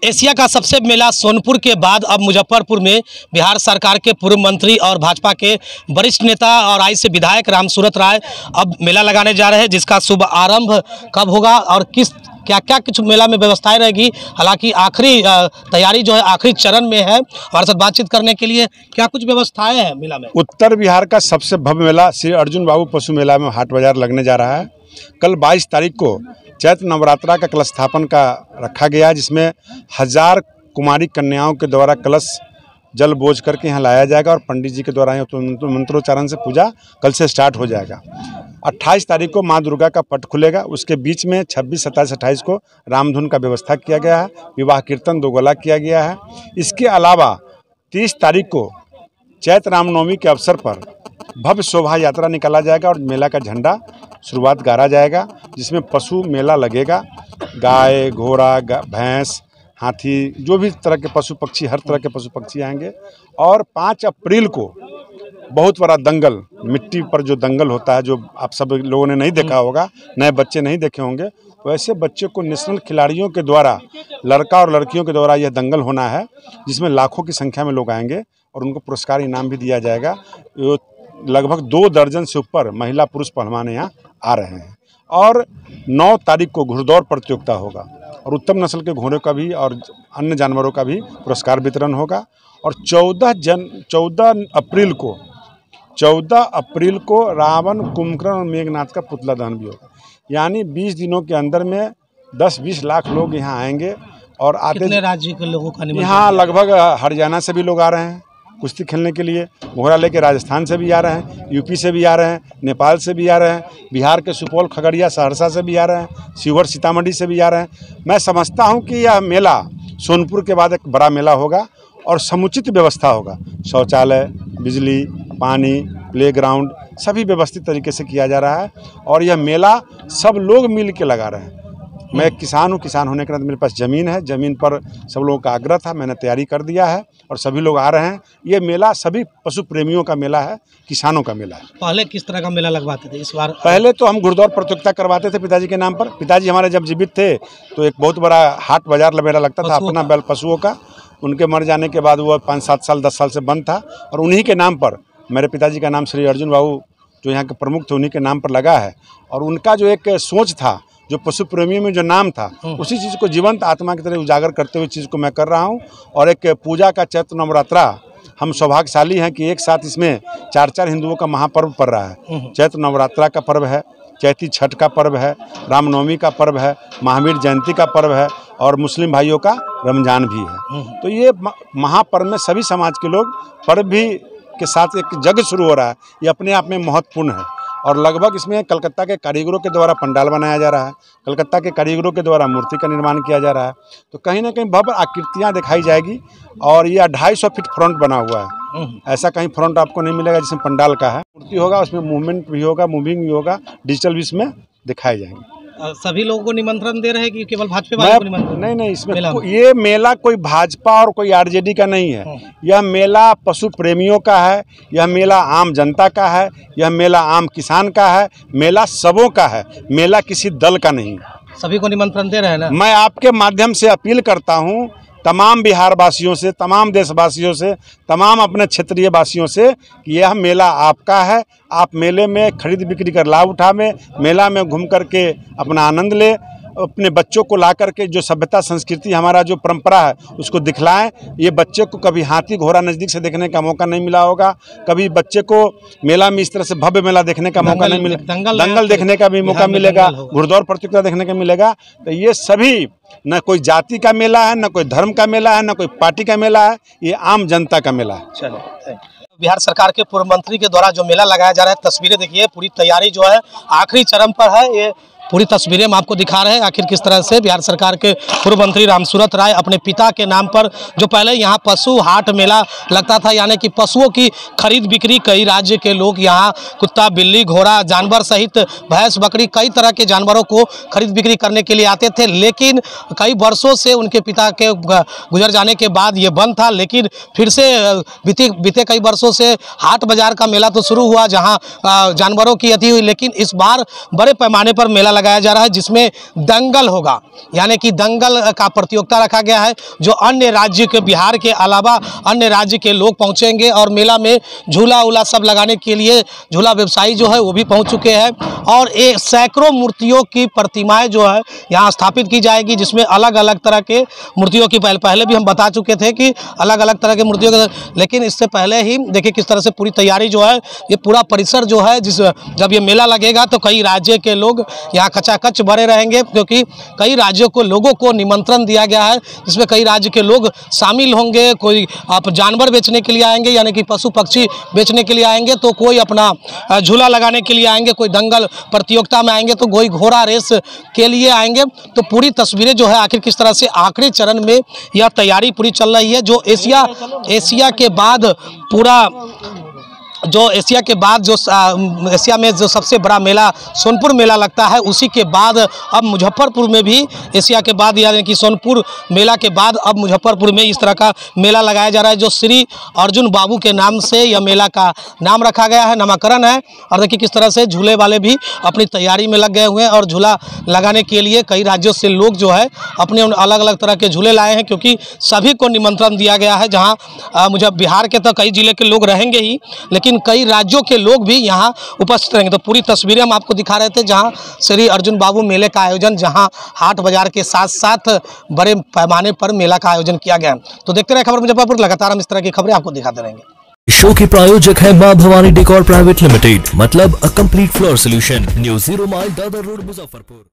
Asia का सबसे मेला सोनपुर के बाद अब मुजफ्फरपुर में बिहार सरकार के पूर्व मंत्री और भाजपा के वरिष्ठ नेता और आई से विधायक रामसूरत राय अब मेला लगाने जा रहे हैं, जिसका शुभ आरंभ कब होगा और क्या क्या कुछ मेला में व्यवस्थाएं रहेगी। हालांकि आखिरी तैयारी जो है आखिरी चरण में है। हमारे साथ बातचीत करने के लिए क्या कुछ व्यवस्थाएं हैं मेला में। उत्तर बिहार का सबसे भव्य मेला श्री अर्जुन बाबू पशु मेला में हाट बाजार लगने जा रहा है। कल 22 तारीख को चैत्र नवरात्रा का कलश स्थापन का रखा गया, जिसमें 1000 कुमारी कन्याओं के द्वारा कलश जल बोझ करके यहाँ लाया जाएगा और पंडित जी के द्वारा मंत्रोच्चारण से पूजा कल से स्टार्ट हो जाएगा। 28 तारीख को माँ दुर्गा का पट खुलेगा। उसके बीच में 26, 27, 28 को रामधुन का व्यवस्था किया गया है। विवाह कीर्तन 2 गोला किया गया है। इसके अलावा 30 तारीख को चैत्र रामनवमी के अवसर पर भव्य शोभा यात्रा निकाला जाएगा और मेला का झंडा शुरुआत गाड़ा जाएगा, जिसमें पशु मेला लगेगा। गाय, घोड़ा, भैंस, हाथी, जो भी तरह के पशु पक्षी, हर तरह के पशु पक्षी आएंगे। और 5 अप्रैल को बहुत बड़ा दंगल, मिट्टी पर जो दंगल होता है, जो आप सब लोगों ने नहीं देखा होगा, नए बच्चे नहीं देखे होंगे, वैसे बच्चे को नेशनल खिलाड़ियों के द्वारा, लड़का और लड़कियों के द्वारा यह दंगल होना है, जिसमें लाखों की संख्या में लोग आएंगे और उनको पुरस्कार इनाम भी दिया जाएगा। लगभग 2 दर्जन से ऊपर महिला पुरुष पहलवान यहाँ आ रहे हैं। और 9 तारीख को घुड़दौड़ प्रतियोगिता होगा और उत्तम नस्ल के घोड़े का भी और अन्य जानवरों का भी पुरस्कार वितरण होगा। और 14 अप्रैल को रावण, कुंभकर्ण और मेघनाथ का पुतला दहन भी होगा। यानी 20 दिनों के अंदर में 10-20 लाख लोग यहाँ आएंगे। और कितने राज्य के लोगों का यहाँ लगभग हरियाणा से भी लोग आ रहे हैं कुश्ती खेलने के लिए। घोड़ा लेके राजस्थान से भी आ रहे हैं, यूपी से भी आ रहे हैं, नेपाल से भी आ रहे हैं, बिहार के सुपौल, खगड़िया, सहरसा से भी आ रहे हैं, शिवहर, सीतामढ़ी से भी आ रहे हैं। मैं समझता हूं कि यह मेला सोनपुर के बाद एक बड़ा मेला होगा और समुचित व्यवस्था होगा। शौचालय, बिजली, पानी, प्लेग्राउंड सभी व्यवस्थित तरीके से किया जा रहा है। और यह मेला सब लोग मिल के लगा रहे हैं। मैं एक किसान हूँ, किसान होने के नाते मेरे पास ज़मीन है, ज़मीन पर सब लोगों का आग्रह था, मैंने तैयारी कर दिया है और सभी लोग आ रहे हैं। ये मेला सभी पशु प्रेमियों का मेला है, किसानों का मेला है। पहले किस तरह का मेला लगवाते थे? इस बार पहले तो हम घुड़दौड़ प्रतियोगिता करवाते थे पिताजी के नाम पर। पिताजी हमारे जब जीवित थे तो एक बहुत बड़ा हाट बाजार मेला लगता था अपना बैल पशुओं का। उनके मर जाने के बाद वो 5-7 साल 10 साल से बंद था और उन्हीं के नाम पर, मेरे पिताजी का नाम श्री अर्जुन बाबू जो यहाँ के प्रमुख थे, उन्हीं के नाम पर लगा है। और उनका जो एक सोच था, जो पशु प्रेमियों में जो नाम था, उसी चीज़ को जीवंत आत्मा की तरह उजागर करते हुए चीज़ को मैं कर रहा हूँ। और एक पूजा का चैत्र नवरात्रा, हम सौभाग्यशाली हैं कि एक साथ इसमें 4 हिंदुओं का महापर्व पड़ रहा है। चैत्र नवरात्रा का पर्व है, चैती छठ का पर्व है, रामनवमी का पर्व है, महावीर जयंती का पर्व है और मुस्लिम भाइयों का रमजान भी है। तो ये महापर्व में सभी समाज के लोग पर्व भी के साथ एक जग शुरू हो रहा है। ये अपने आप में महत्वपूर्ण है। और लगभग इसमें कलकत्ता के कारीगरों के द्वारा पंडाल बनाया जा रहा है, कलकत्ता के कारीगरों के द्वारा मूर्ति का निर्माण किया जा रहा है। तो कहीं ना कहीं भव्य आकृतियाँ दिखाई जाएगी। और ये 250 फीट फ्रंट बना हुआ है। ऐसा कहीं फ्रंट आपको नहीं मिलेगा जिसमें पंडाल का है। मूर्ति होगा, उसमें मूवमेंट भी होगा, मूविंग भी होगा, डिजिटल भी इसमें दिखाए जाएंगे। सभी लोगों को निमंत्रण दे रहे हैं कि केवल भाजपा वालों को निमंत्रण? नहीं, इसमें ये मेला कोई भाजपा और कोई आरजेडी का नहीं है। यह मेला पशु प्रेमियों का है, यह मेला आम जनता का है, यह मेला आम किसान का है, मेला सबों का है, मेला किसी दल का नहीं। सभी को निमंत्रण दे रहे हैं ना। मैं आपके माध्यम से अपील करता हूँ तमाम बिहार वासियों से, तमाम देशवासियों से, तमाम अपने क्षेत्रीय वासियों से कि यह मेला आपका है। आप मेले में खरीद बिक्री कर लाभ उठावें, मेला में घूम करके अपना आनंद ले, अपने बच्चों को ला करके जो सभ्यता संस्कृति हमारा जो परंपरा है उसको दिखलाएं। ये बच्चे को कभी हाथी घोड़ा नज़दीक से देखने का मौका नहीं मिला होगा, कभी बच्चे को मेला में इस तरह से भव्य मेला देखने का मौका नहीं मिला, दंगल देखने का भी मौका मिलेगा, घुड़दौड़ प्रतियोगिता देखने का मिलेगा। तो ये सभी न कोई जाति का मेला है, न कोई धर्म का मेला है, न कोई पार्टी का मेला है, ये आम जनता का मेला है। चलो, बिहार सरकार के पूर्व मंत्री के द्वारा जो मेला लगाया जा रहा है, तस्वीरें देखिए, पूरी तैयारी जो है आखिरी चरण पर है। ये पूरी तस्वीरें हम आपको दिखा रहे हैं आखिर किस तरह से बिहार सरकार के पूर्व मंत्री रामसूरत राय अपने पिता के नाम पर, जो पहले यहाँ पशु हाट मेला लगता था, यानी कि पशुओं की खरीद बिक्री, कई राज्य के लोग यहाँ कुत्ता, बिल्ली, घोड़ा, जानवर सहित भैंस, बकरी, कई तरह के जानवरों को खरीद बिक्री करने के लिए आते थे। लेकिन कई वर्षों से उनके पिता के गुजर जाने के बाद ये बंद था। लेकिन फिर से बीते कई वर्षों से हाट बाजार का मेला तो शुरू हुआ, जहाँ जानवरों की अति हुई। लेकिन इस बार बड़े पैमाने पर मेला लगाया जा रहा है जिसमें दंगल होगा, यानी कि दंगल का प्रतियोगिता रखा गया है। जो अन्य राज्य के, बिहार के अलावा अन्य राज्य के लोग पहुंचेंगे और मेला में झूला उला सब लगाने के लिए झूला व्यवसायी जो है वो भी पहुंच चुके हैं। और ये सैकड़ों मूर्तियों की प्रतिमाएं जो है यहाँ स्थापित की जाएगी, जिसमें अलग अलग तरह के मूर्तियों की पहले भी हम बता चुके थे कि अलग अलग तरह के मूर्तियों के, लेकिन इससे पहले ही देखिए किस तरह से पूरी तैयारी जो है, ये पूरा परिसर जो है जब ये मेला लगेगा तो कई राज्य के लोग यहाँ खचाखच भरे रहेंगे, क्योंकि कई राज्यों को लोगों को निमंत्रण दिया गया है, जिसमें कई राज्य के लोग शामिल होंगे। कोई आप जानवर बेचने के लिए आएंगे, यानी कि पशु पक्षी बेचने के लिए आएंगे, तो कोई अपना झूला लगाने के लिए आएंगे, कोई दंगल प्रतियोगिता में आएंगे, तो कोई घोड़ा रेस के लिए आएंगे। तो पूरी तस्वीरें जो है आखिर किस तरह से आखिरी चरण में यह तैयारी पूरी चल रही है। जो एशिया के बाद एशिया में जो सबसे बड़ा मेला सोनपुर मेला लगता है, उसी के बाद अब मुजफ्फरपुर में भी एशिया के बाद, यानी कि सोनपुर मेला के बाद अब मुजफ्फरपुर में इस तरह का मेला लगाया जा रहा है, जो श्री अर्जुन बाबू के नाम से यह मेला का नाम रखा गया है, नामकरण है। और देखिए किस तरह से झूले वाले भी अपनी तैयारी में लग गए हुए हैं और झूला लगाने के लिए कई राज्यों से लोग जो है अपने अलग अलग तरह के झूले लाए हैं, क्योंकि सभी को निमंत्रण दिया गया है। जहाँ मुझे बिहार के तो कई जिले के लोग रहेंगे ही, लेकिन कई राज्यों के लोग भी यहाँ उपस्थित रहेंगे। तो पूरी तस्वीरें हम आपको दिखा रहे थे, जहाँ श्री अर्जुन बाबू मेले का आयोजन, जहाँ हाट बाजार के साथ साथ बड़े पैमाने पर मेला का आयोजन किया गया। तो देखते रहे खबर मुजफ्फरपुर, लगातार हम इस तरह की खबरें आपको दिखाते रहेंगे। शो के प्रायोजक है मां भवानी डेकोर प्राइवेट लिमिटेड, मतलब a complete floor solution, new 0 mile Dadar road, Muzaffarpur.